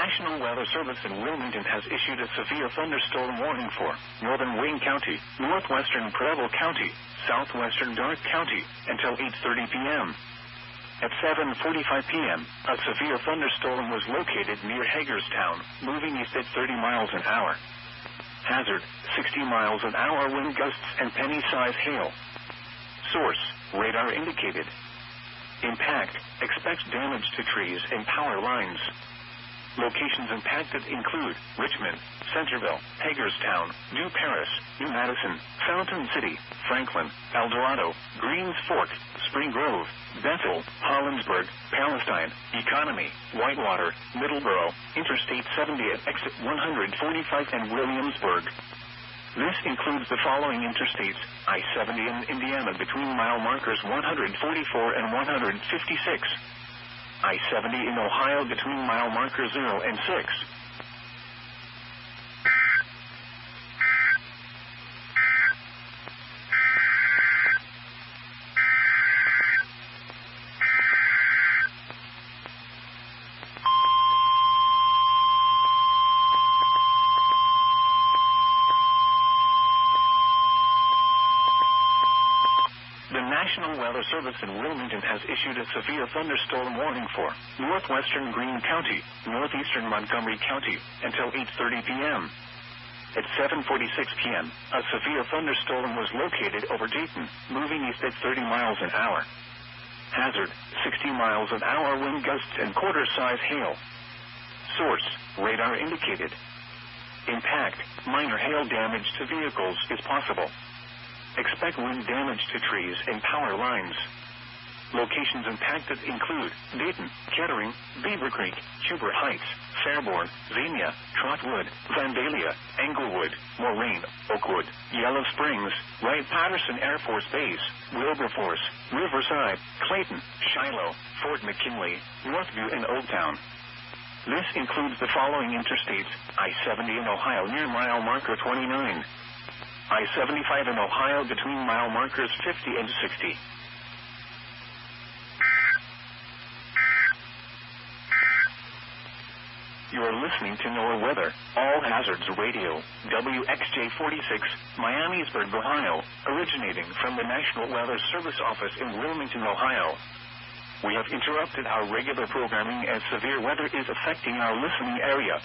National Weather Service in Wilmington has issued a severe thunderstorm warning for northern Wayne County, northwestern Preble County, southwestern Darke County, until 8:30 p.m. At 7:45 p.m., a severe thunderstorm was located near Hagerstown, moving east at 30 miles an hour. Hazard, 60 miles an hour wind gusts and penny-size hail. Source, radar indicated. Impact, expect damage to trees and power lines. Locations impacted include Richmond, Centerville, Hagerstown, New Paris, New Madison, Fountain City, Franklin, El Dorado, Greens Fork, Spring Grove, Bethel, Hollinsburg, Palestine, Economy, Whitewater, Middleborough, Interstate 70 at exit 145 and Williamsburg. This includes the following interstates: I-70 in Indiana between mile markers 144 and 156. I-70 in Ohio between mile markers 0 and 6. The National Weather Service in Wilmington has issued a severe thunderstorm warning for northwestern Greene County, northeastern Montgomery County, until 8:30 p.m. At 7:46 p.m., a severe thunderstorm was located over Dayton, moving east at 30 miles an hour. Hazard, 60 miles an hour wind gusts and quarter-size hail. Source, radar indicated. Impact, minor hail damage to vehicles is possible. Expect wind damage to trees and power lines. Locations impacted include Dayton, Kettering, Beaver Creek, Huber Heights, Fairborn, Xenia, Trotwood, Vandalia, Englewood, Moraine, Oakwood, Yellow Springs, Wright-Patterson Air Force Base, Wilberforce, Riverside, Clayton, Shiloh, Fort McKinley, Northview, and Old Town. This includes the following interstates: I-70 in Ohio near mile marker 29. I-75 in Ohio between mile markers 50 and 60. You are listening to NOAA Weather, All Hazards Radio, WXJ-46, Miamisburg, Ohio, originating from the National Weather Service office in Wilmington, Ohio. We have interrupted our regular programming as severe weather is affecting our listening area.